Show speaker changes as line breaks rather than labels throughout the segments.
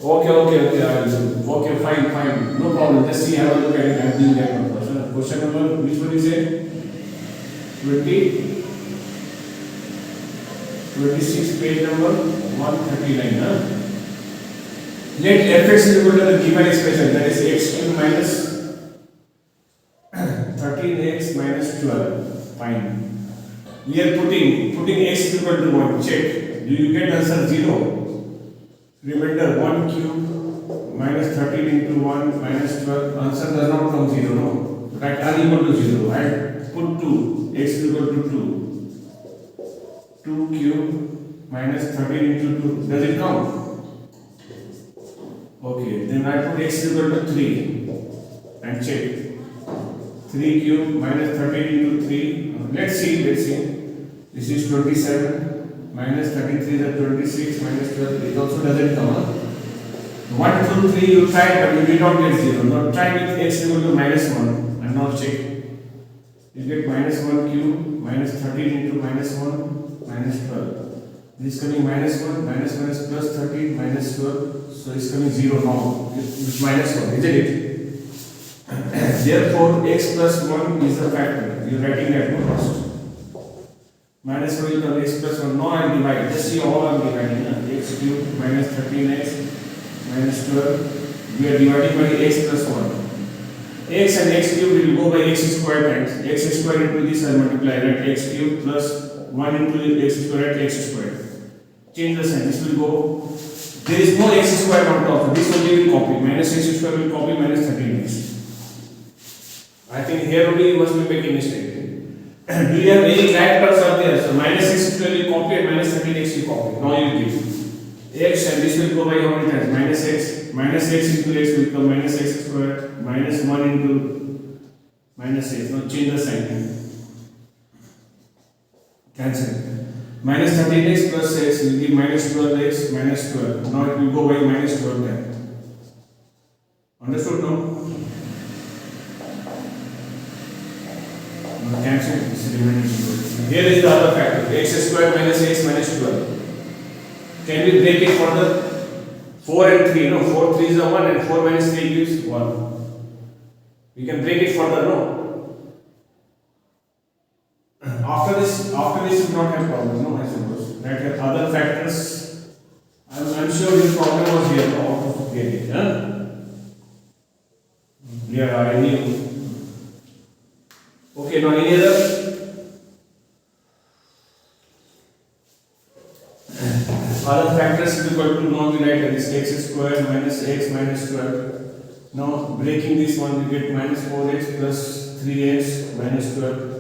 Okay. I will do. Okay, fine. No problem. Just see, have a look at it. I'm doing that one first. Question number, which one is it? 20, 26, page number 139. Let fx is equal to the given expression, that is x cube minus 13x minus 12. Fine. We are putting x is equal to 1. Check. Do you get answer 0? Remember 1 cube minus 13 into 1 minus 12. Answer does not come 0. No. Right? R equal to 0. I put 2. X is equal to 2. 2 cube minus 13 into 2. Does it count? Okay. Then I put x is equal to 3. And check. 3 cube minus 13 into 3. Let's see. This is 27. Minus 33 is 26, minus 12, it also doesn't come. 1, 2, 3 you tried, but you did not get 0. Now try with x equal to minus 1 and now check. You get minus 1 cube, minus 13 into minus 1, minus 12. This is coming minus 1, minus plus 13, minus 12. So it's coming 0 now. It's minus 1, isn't it? Therefore, x plus 1 is a factor. You are writing that first. Minus 1 will x plus 1. Now I am dividing. Just see all I am dividing. X cube minus 13x minus 12. We are dividing by x plus 1. X and x cube will go by x square times. X square into this I multiply, right? X cube plus 1 into x square at x square. Change the sign. This will go. There is no x square on top. This only will copy. Minus x square will copy minus 13x. I think here only you must be making mistake. Do you have any characters out there? So minus x square you copy and minus 13x you copy. Now you give x and this will go by how many times? Minus x into x will become minus x square minus 1 into minus x. Now change the sign. Cancel. Minus 13x plus x will give minus 12x minus 12. Now it will go by minus 12 times. Understood now? Cancel. This is remaining zero. Here is the other factor. X square minus x minus 12. Can we break it further? 4 and 3. No, 4 3 is a 1 and 4 minus 3 gives 1. We can break it further, no? After this you do not have problem, no, I suppose. That have other factors. I'm sure your problem was here, no? How to get it, huh? Yeah, I knew. Okay, now any other? Other factors is equal to, now we write this x square minus x minus 12. Now breaking this one we get minus 4x plus 3x minus 12.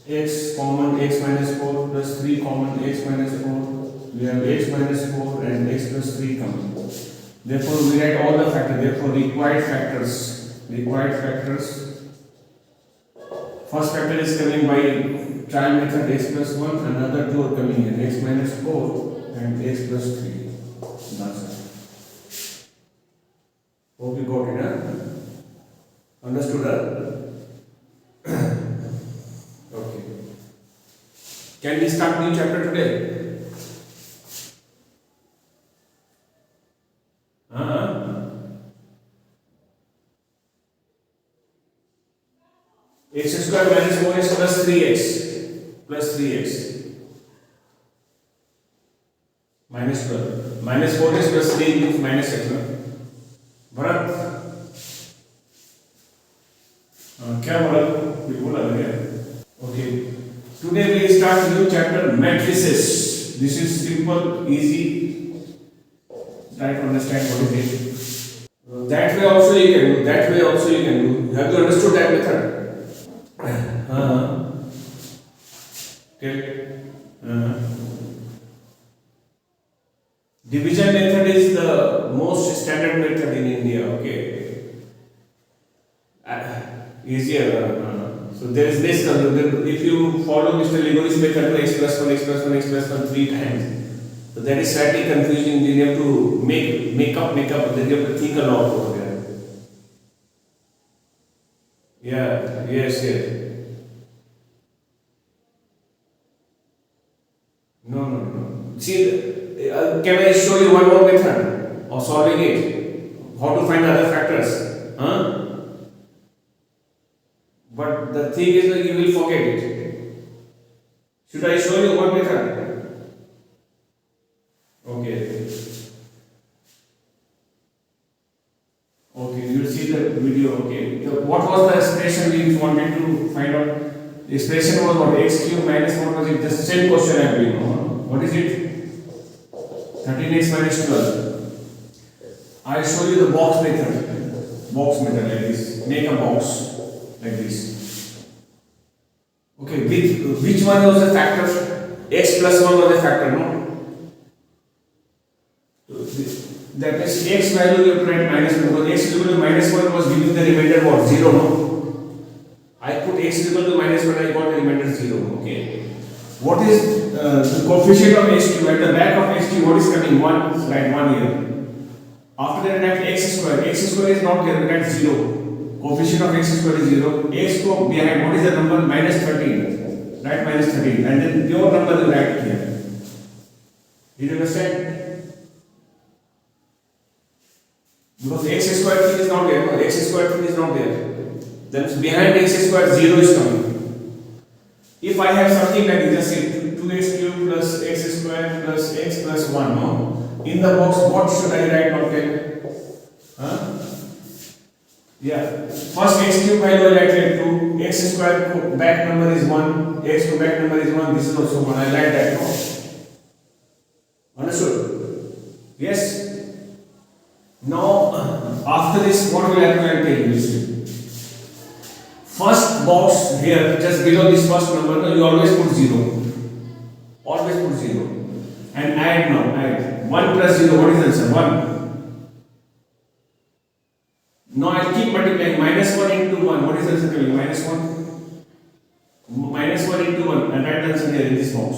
X common x minus 4 plus 3 common x minus 4. We have x minus 4 and x plus 3 common. Therefore we write all the factors. Therefore required factors. First factor is coming by trial method x plus 1, another two are coming in x minus 4 and x plus 3. That's it. Hope you got it, huh? Understood, huh? Okay. Can we start new chapter today? X square minus 4x plus 3x minus 12 minus 4x plus 3 gives minus x. Bharat क्या भरत ये बोला है क्या? Okay. Today we start new chapter matrices. This is simple, easy. Try to understand what is it. That way also you can do. Have you understood that method? Okay. Division method is the most standard method in India. Okay. Easier. So there is less confusion. If you follow Mr. Ligori's method to x plus 1 3 times, so that is slightly confusing. Then you have to make up. Then you have to think a lot over there. Yeah. Yes. No. See, can I show you one more method? or solving it, how to find the other factors. But the thing is that you will forget it. Should I show you one method? Okay. Okay, you will see the video. Okay. What was the expression we wanted to find out? The expression was what? X cube minus what was it? Just same question I am doing. What is it? 13x minus 12. I show you the box method. Box method like this. Make a box like this. Okay, which one was the factor? X plus 1 was a factor, no? That means x value you have to write minus 1 because x is equal to minus 1 was giving the remainder what? 0, no? I put x is equal to minus 1, I got the remainder 0. Okay. What is the coefficient of x cube? At the back of x cube, what is coming? 1, write 1 here. After that, write x square. X square is not there, write 0. Coefficient of x square is 0. X go behind, what is the number? Minus 13. Write minus 13. And then pure number you write here. Did you understand? Because x square thing is not there, no? X square thing is not there. Then behind x square 0 is coming. If I have something like this, just say 2x cube plus x square plus x plus 1, no? In the box, what should I write now? Yeah. First x cube value I write 2, x square back number is 1, x to back number is 1, this is also 1. I write that, no? Understood? Yes? Now, after this, what will happen? I will tell you. First box here, just below this first number, you always put 0. Always put 0. And add now, add. 1 plus 0, what is the answer? 1. Now I will keep multiplying. Minus 1 into 1, what is the answer coming? Minus 1. Minus 1 into 1, and write the answer here in this box.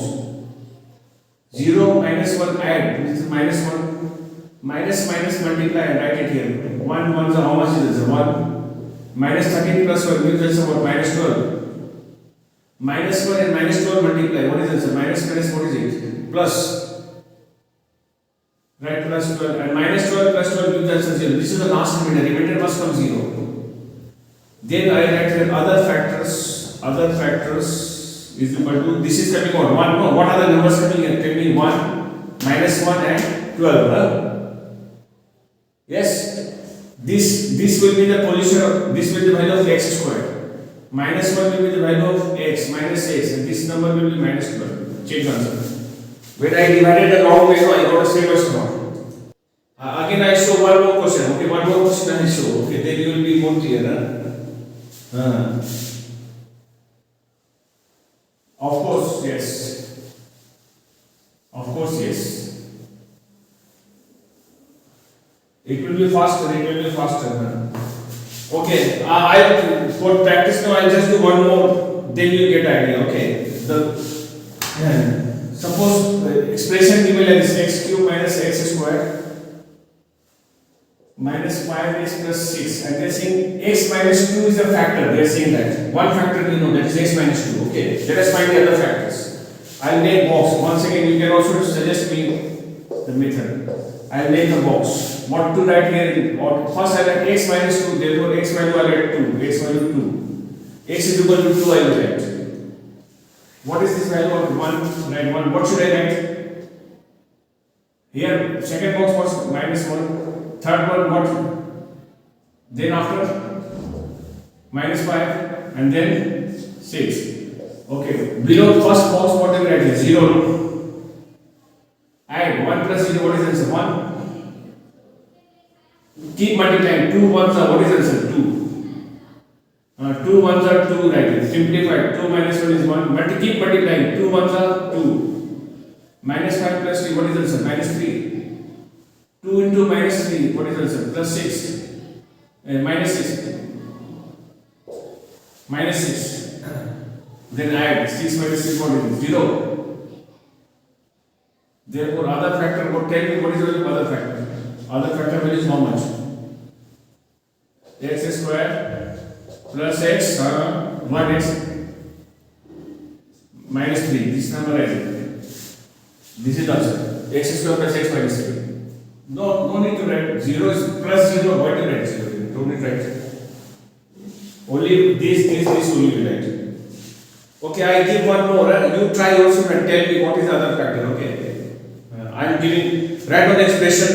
0 minus 1 add, this is minus 1. Minus multiply and write it here. 1 1 how much is this? 1. Minus 13 plus 1 gives us about minus 12. Minus 1 and minus 12 multiply. What is this? Minus what is it? Plus. Right, plus 12. And minus 12 plus 12 gives us 0. This is the last remainder. Remainder must come 0. Then I write here other factors. Other factors is equal to, this is coming out 1. No, what are the numbers coming here? Tell me 1, minus 1 and 12. Yes, this will be the position of, this will be the value of x square. Minus 1 will be the value of x, minus x, and this number will be minus 12. Check the answer. When I divided the long way, I got a same as not. Again, I show one more question. Okay, one more question I show. Okay, then you will be more clear. Of course, yes. Of course, yes. It will be faster, Okay, for practice now, I'll just do one more, then you get idea, okay? Suppose expression given like this, x cube minus x square minus 5x plus 6. And they are saying x minus 2 is a factor, they are saying that. One factor we know, that is x minus 2, okay? Let us find the other factors. I'll make box. Once again, you can also suggest me the method. I'll make a box. What to write here? First I write x minus 2, therefore x value I write 2, x value 2. X is equal to 2 I will write. What is this value of 1? Write 1. What should I write? Here, second box was minus 1. Third one, what? Then after? Minus 5 and then 6. Okay, below first box what I will write here? 0. Add 1 plus 0, what is the answer? 1. Keep multiplying. 2 ones are, what is the answer? 2. 2 ones are 2, right? Simplify. 2 minus 1 is 1. But keep multiplying. 2 ones are 2. Minus 5 plus 3, what is the answer? Minus 3. 2 into minus 3, what is the answer? Plus 6. Minus 6. Minus 6. Then add 6 minus 6, what is it? 0. Therefore, other factor, tell me what is the value of other factor? Other factor value is how much? X square plus x, 1x minus 3. This number is it. This is also x square plus x minus 3. No No need to write. 0 is plus 0. Why to write 0? Don't need to write. Only this only will write. Okay, I give one more. You try also and tell me what is the other factor. Okay. I am giving. Write down the expression.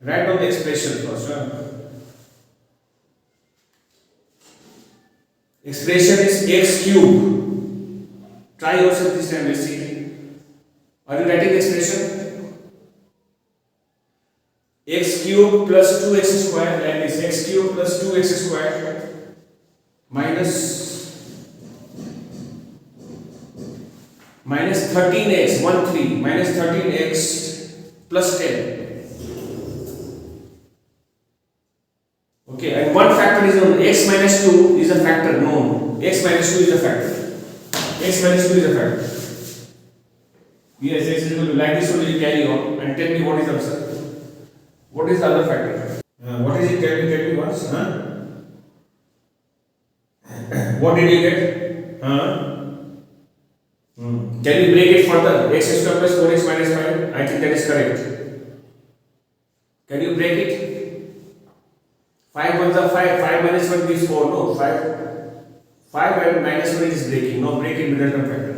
Write down the expression first. Expression is x cube. Try yourself this time. Let's see. Are you writing the expression? X cube plus 2x square, like this. X cube plus 2x square minus 13x, 1 3 minus 13x plus 10. Okay, and one factor is known. X minus 2 is a factor known. X minus 2 is a factor. X minus 2 is a factor. Yes, x is equal to, like this only you carry on and tell me what is the answer. What is the other factor? What is it? Tell me once. What did you get? Can you break it further? X square plus 4x minus 5. I think that is correct. Can you break it? 5 1 5. 5 minus 1 is 4. No, 5 and minus 1 is breaking. No, break it middle term factor.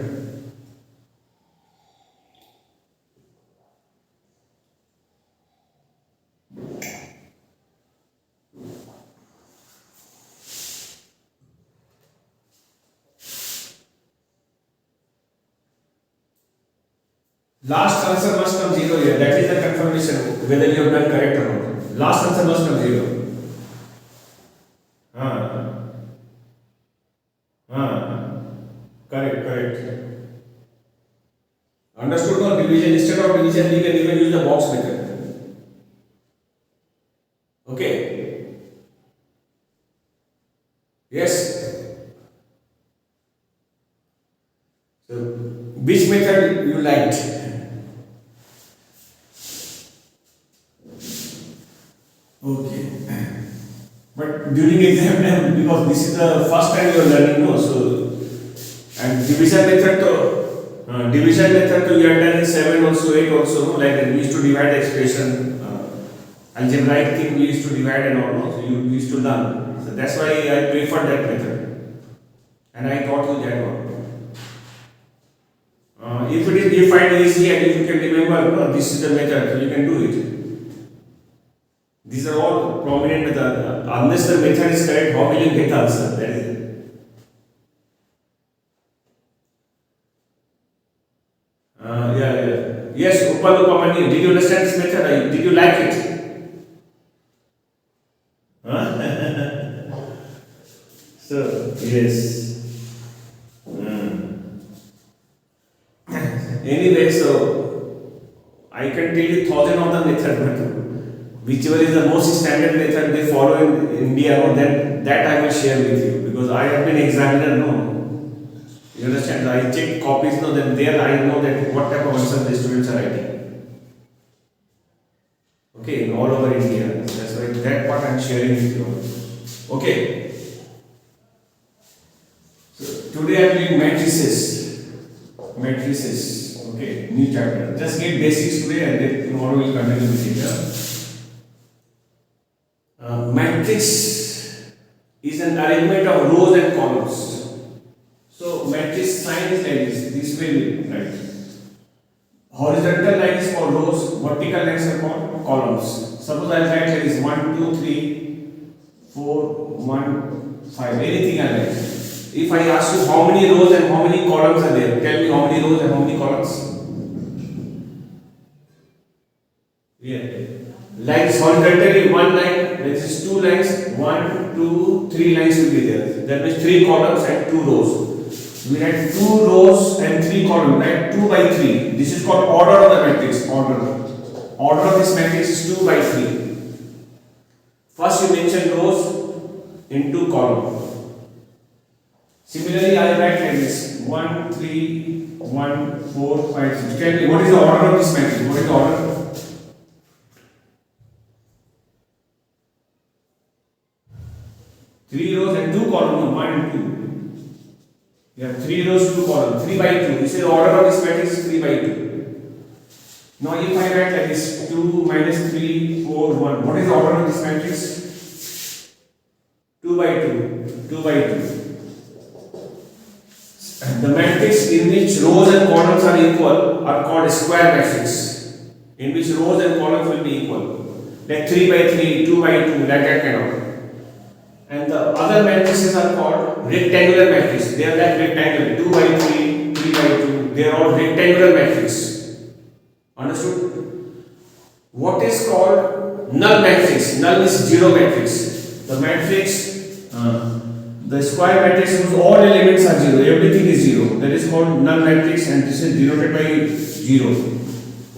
Last answer must come 0 here. That is the confirmation whether you have done correct or not. Last answer must come 0. Correct. Understood? No division. Instead of division, we can even use the box method. Okay. Yes. So, which method you liked? Okay. But during exam time, because this is the first time you are learning, no, so and division method to you have done in 7 also, 8 also, no, like we used to divide the expression, algebraic thing we used to divide and all, no, so you used to learn. So that's why I prefer that method, and I taught you that one. If it is you find it easy and if you can remember, no, this is the method, so you can do it. These are all prominent methods. Unless the method is correct, how will you get the answer? That is it. Yes, Upalupamani, did you understand this method? Did you like it? So, yes. Anyway, so I can tell you 1,000 of the method. Whichever is the most standard method they follow in India, no, then that I will share with you because I have been examiner, no. You understand? I check copies, no, then there I know that what type of answers the students are writing. Okay, in all over India. That's why that part I am sharing with you. Okay. So today I am doing matrices. Okay, new chapter. Just get basics today and then tomorrow we will continue with it. Matrix is an arrangement of rows and columns. So matrix sign is like this way we write. Horizontal line is called rows, vertical lines are called columns. Suppose I write like this 1, 2, 3, 4, 1, 5, anything I write. If I ask you how many rows and how many columns are there, tell me how many rows and how many columns. Lines horizontally, one line, which is 2 lines, 1, 2, 3 lines will be there. That means 3 columns and 2 rows. We write 2 rows and 3 columns, right? 2 by 3. This is called order of the matrix. Order of this matrix is 2 by 3. First you mention rows into column. Similarly, I write like this 1, 3, 1, 4, 5, 6. Tell me what is the order of this matrix? What is the order? 3 rows and 2 columns, 1 and 2. Yeah, 3 rows, 2 columns, 3 by 2. This is the order of this matrix is 3 by 2. Now if I write like this 2 minus 3 4 1, what is the order of this matrix? 2 by 2, 2 by 2. The matrix in which rows and columns are equal are called square matrix. In which rows and columns will be equal, like 3 by 3, 2 by 2, like that kind of. And the other matrices are called rectangular matrix. They are like rectangle, 2 by 3, 3 by 2. They are all rectangular matrix. Understood? What is called null matrix? Null is zero matrix. The matrix, the square matrix whose all elements are zero, everything is zero. That is called null matrix, and this is denoted by zero.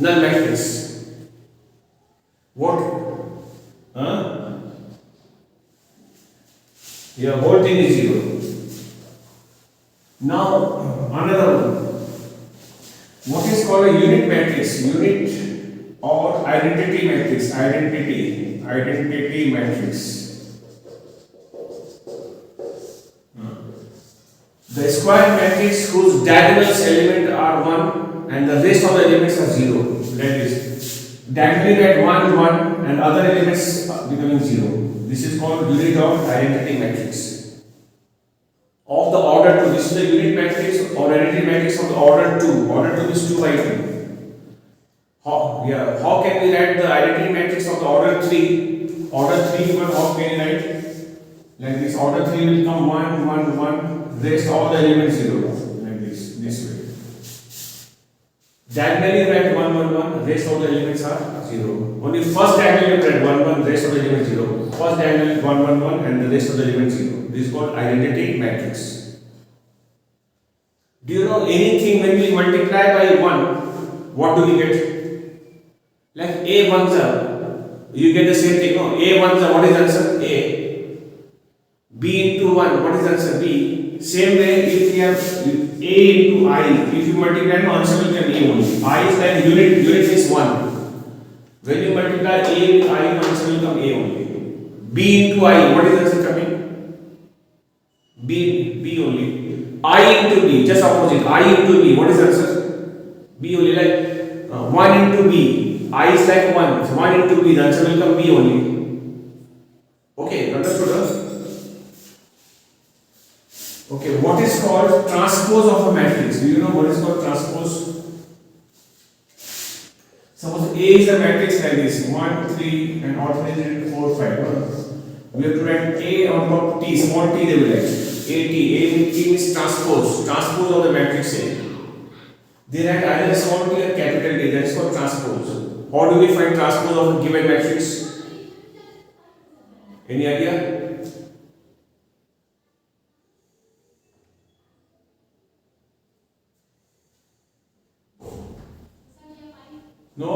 Null matrix. What? Yeah, whole thing is zero. Now another one. What is called a unit matrix? Unit or identity matrix. Identity matrix. The square matrix whose diagonal element are 1 and the rest of the elements are 0. That is, diagonally at 1, 1 and other elements are becoming 0. This is called unit of identity matrix. Of the order 2, this is the unit matrix or identity matrix of the order 2. Order 2 is 2 by 2. How can we write the identity matrix of the order 3? Order 3, but how can we write? Like this, order 3 will come 1, 1, 1, rest all the elements 0. Like this way. Diagonally write 1, 1, 1, rest of the elements are 0. Only first diagonal write 1, 1, rest of the elements 0. First diagonal 1, 1, 1 and the rest of the elements 0. This is called identity matrix. Do you know anything when we multiply by 1, what do we get? Like A ones are, you get the same thing, no? A ones are, what is the answer? A. B into 1, what is the answer? B. Same way, if we have A into I, if you multiply, no answer will come A only. I is like unit is 1. When you multiply A with I, answer will come A only. B into I, what is the answer coming? B only. I into B, just opposite. I into B, what is the answer? B only, like 1 into B. I is like 1, so 1 into B, the answer will come B only. Okay, understood? Okay, what is called transpose of a matrix? Do you know what is called transpose? Suppose A is a matrix like this, 1, 3 and alternate 4, 5. We have to write A on top T, small t they will write. A means transpose of the matrix A. They write either small t or capital T, that is called transpose. How do we find transpose of a given matrix? Any idea? No.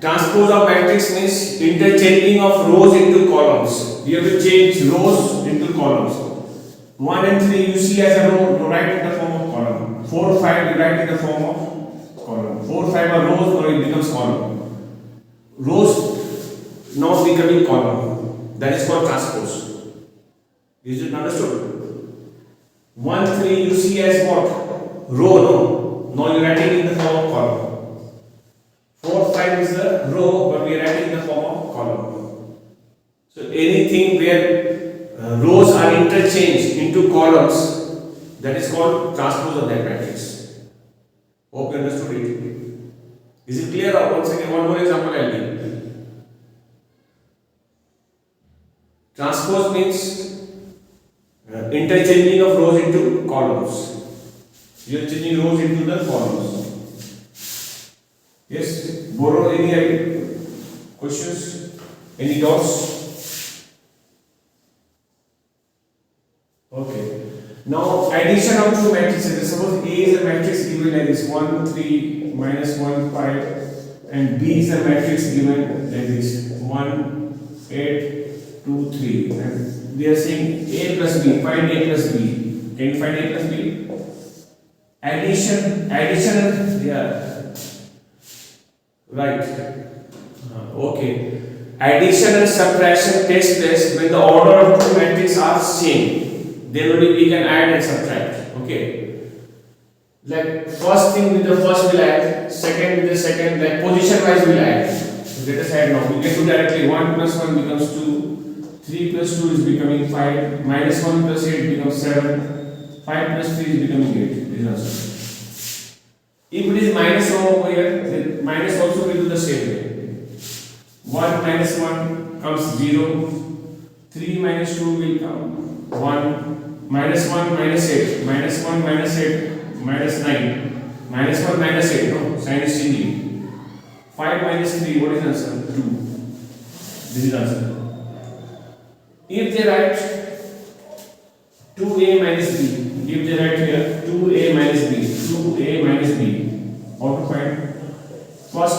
Transpose of matrix means interchanging of rows into columns. You have to change rows into columns. 1 and 3 you see as a row, write in the form of column. 4, 5 you write in the form of column. 4, 5 are rows, or it becomes column. Rows now becoming column. That is called transpose. Is it understood? 1, 3 you see as what? Row, no? Now you are writing in the form of column. 4, 5 is the row, but we are writing in the form of column. So anything where rows are interchanged into columns, that is called transpose of that matrix. Hope you understood it. Is it clear? Once again, one more example I will give. Transpose means interchanging of rows into columns. You are changing rows into the columns. Yes? Borrow any questions? Any doubts? Okay. Now addition of two matrices. Suppose A is a matrix given like this 1, 3, minus 1, 5, and B is a matrix given like this 1, 8, 2, 3. And we are saying A plus B. Find A plus B. Can you find A plus B? Addition, yeah, right. Okay. Addition and subtraction takes place when the order of two matrices are same. Then only we can add and subtract. Okay. Like first thing with the first will add, second with the second, like position wise will add. So let us add now. We can do directly. 1 plus 1 becomes 2. 3 plus 2 is becoming 5. Minus 1 plus 8 becomes 7. 5 plus 3 is becoming 8. This is answer. If it is minus over here, then minus also will do the same way. 1 minus 1 comes 0. 3 minus 2 will come 1. Minus 1 minus 8. Minus 1 minus 8. Minus 9. Minus 1 minus 8. No, sign is changing. 5 minus 3. What is the answer? 2. This is the answer. If they write 2a minus b, if they write here 2a minus b, 2a minus b, how to find? First,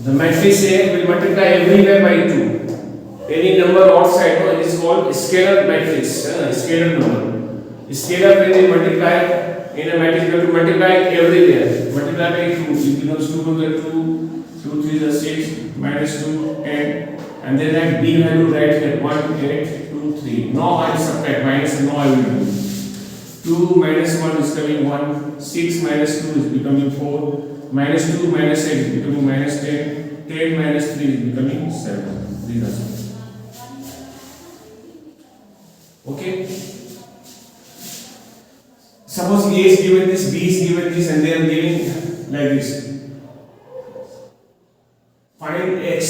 the matrix A will multiply everywhere by 2. Any number outside, no, it is called scalar matrix, scalar number. Scalar when they multiply in a matrix, you have to multiply everywhere. Multiply by 2, it becomes 2 to the 2, 2 3 is 6, minus 2, 10, and then that b value right here 1, 8, 2, 3. Now I will subtract minus, now I will do 2 minus 1 is coming 1, 6 minus 2 is becoming 4, minus 2 minus 8 is becoming minus 10, 10 minus 3 is becoming 7. These are some. Okay. Suppose A is given this, B is given this, and they are giving like this. Find X,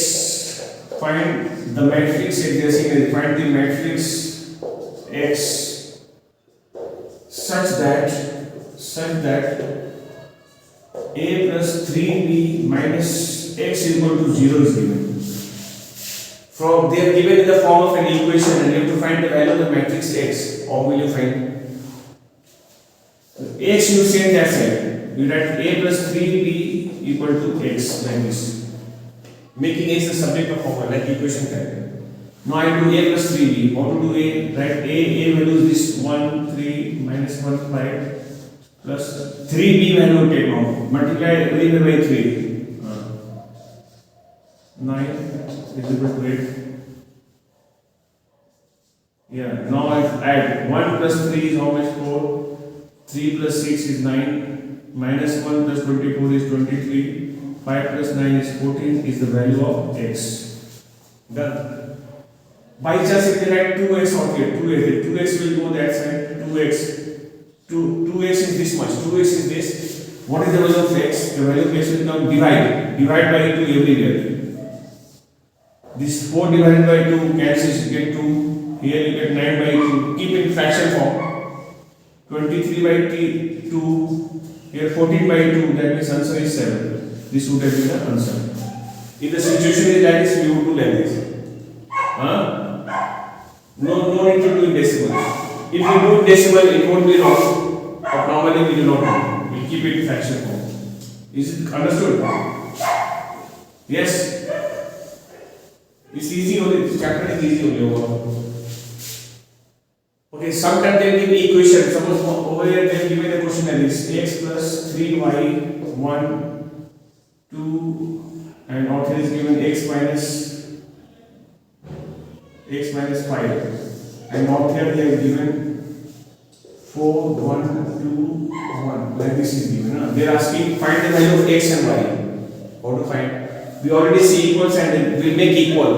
find the matrix, find the matrix X such that A plus 3B minus X is equal to 0 is given. From they are given in the form of an equation, and you have to find the value of the matrix X. How will you find? X you say that side. You write A plus 3B equal to X like this. Making X the subject of formula like equation type. Now I do A plus 3B. How to do A? Write A value is this 1, 3, minus 1, 5 plus 3B value take now. Multiply everywhere by 3. 9 is equal to 8. Yeah, now I add 1 plus 3 is how much? 4. 3 plus 6 is 9, minus 1 plus 24 is 23, 5 plus 9 is 14 is the value of x. Done. By chance if they write 2x out here, 2x will go that side, 2x is this much, 2x is this. What is the value of x? The value of x will come divide by 2 everywhere. This 4 divided by 2 cancels, you get 2, here you get 9 by 2, keep in fraction form. 23 by 2, here 14 by 2, that means answer is 7. This would have been the answer. If the situation is like this, we would do like this. No need to do in decimal. If you do in decimal, it won't be wrong. But normally we do not do. We keep it in fraction form. Is it understood? Yes? It's easy only, this chapter is easy only. Okay, sometimes they give equation. Suppose over here they give me the question like this: x plus 3y 1 2, and out here is given x minus 5, and out here they have given 4 1 2 1. Like this is given. They are asking find the value of x and y. How to find? We already see equal sign. We will make equal.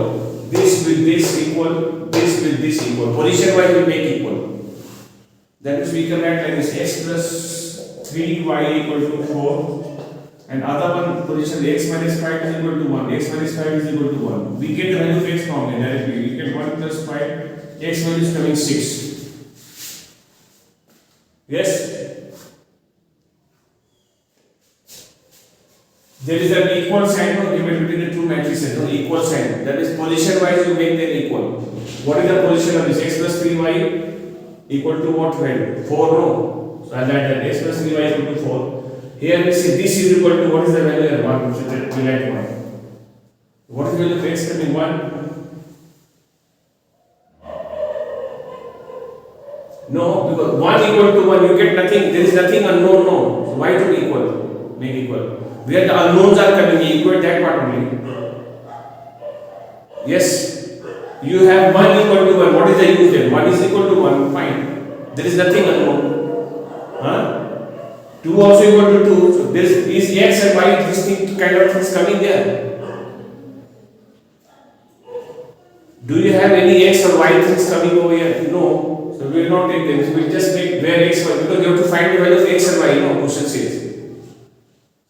This with this equal. This with this equal. Position wise we make equal. That is we can write like this: x plus 3y equal to 4, and other one position x minus 5 is equal to 1. X minus 5 is equal to 1. We get the value of x from here directly. We get 1 plus 5. X value is coming 6. Yes. There is an equal sign given between the two matrices. No equal sign. That is position wise you make them equal. What is the position of this? X plus 3y equal to what value? 4, no? So I'll write that x plus 3y equal to 4. Here we see this is equal to what is the value here? 1. So that we write 1. What is the value of x coming? 1? No, because 1 equal to 1 you get nothing. There is nothing unknown, no. So why to equal? Make equal. Where the unknowns are coming, equal that part only. Yes. You have 1 equal to 1. What is the use there? 1 is equal to 1. Fine. There is nothing unknown. Huh? 2 also equal to 2. So this is x and y, this thing kind of things coming there. Do you have any x or y things coming over here? No. So we will not take them. So we will just take where x, y, because you have to find the value of x and y, question says.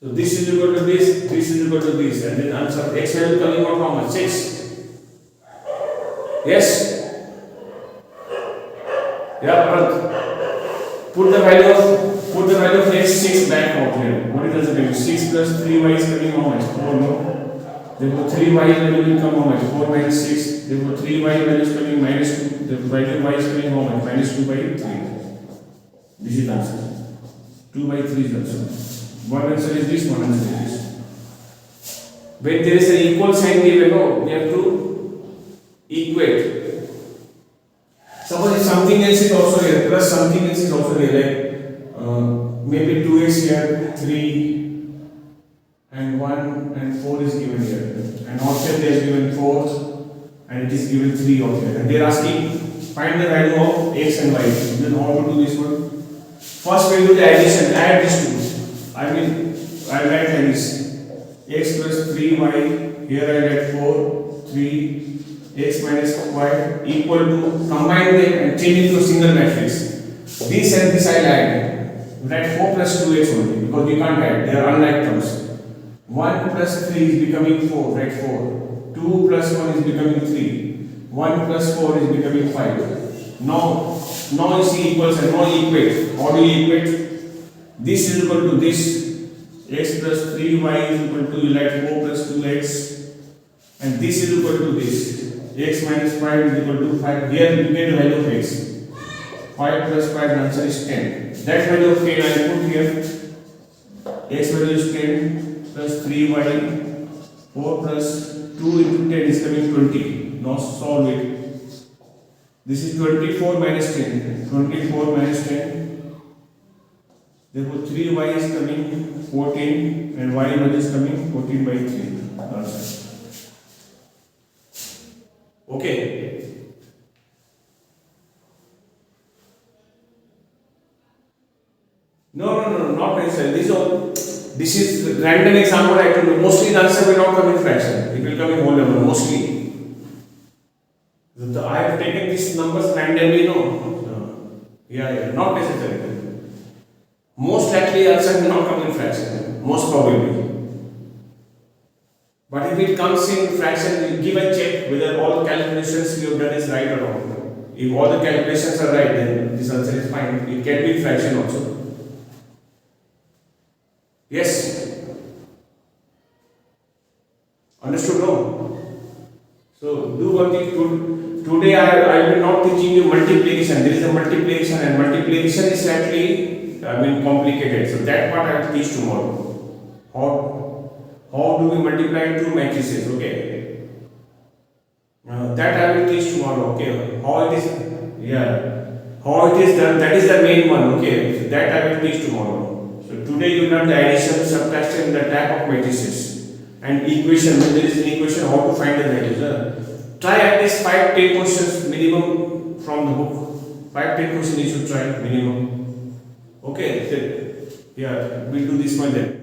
So this is equal to this is equal to this, and then answer x value coming out how much? 6. Yes? Yeah, Bharat. Put the value of x 6 back out here. What is the value? 6 plus 3y is coming how much? 4, no? Therefore 3y value will come how much? 4 minus 6. Therefore 3y value is coming minus 2. The value of y is coming how much? Minus 2 by 3. This is the answer. 2 by 3 is the answer. One answer is this, one answer is this. When there is an equal sign given, no, we have to equate. Suppose if something else is also here, plus something else is also here, like maybe 2x here, 3 and 1 and 4 is given here, and also they are given 4 and it is given 3 over here, and they are asking find the value of x and y. Then how to do this one? First we will do the addition, add these two. I write like this: x plus 3y, here I write 4, 3, x minus y equal to, combine them and change it to a single matrix. This and this I will add. Write 4 plus 2x only, because you can't add, they are unlike terms. 1 plus 3 is becoming 4, write 4. 2 plus 1 is becoming 3. 1 plus 4 is becoming 5. Now you see equals and now equate. How do you equate? This is equal to this, x plus 3y is equal to, you write 4 plus 2x, and this is equal to this, x minus 5 is equal to 5. Here you get the value of x. 5 plus 5, the answer is 10. That value of 10 I put here. X value is 10 plus 3y, 4 plus 2 into 10 is coming 20. Now solve it. This is 24 minus 10. 24 minus 10. Therefore 3y is coming 14 and y value is coming 14 by 3. Answer. Okay. No, not necessarily. This is random example I told you. Mostly the answer will not come in fraction. It will come in whole number, mostly. I have taken these numbers randomly, no? Yeah, not necessarily. Most likely answer will not come in fraction, most probably. But if it comes in fraction, you give a check whether all calculations you have done is right or wrong. If all the calculations are right, then this answer is fine. It can be in fraction also. Yes? Understood? No? So do one thing. Today I will not teaching you multiplication. There is a multiplication, and multiplication is slightly complicated. So that part I will teach tomorrow. How do we multiply two matrices? Okay. That I will teach tomorrow. Okay. How it is done. That is the main one. Okay. So that I will teach tomorrow. So today you learn the addition, subtraction, the type of matrices, and equation. When there is an equation, how to find the values. Try at least 5-10 questions minimum from the book. 5-10 questions you should try minimum. Okay. Yeah. We'll do this one then.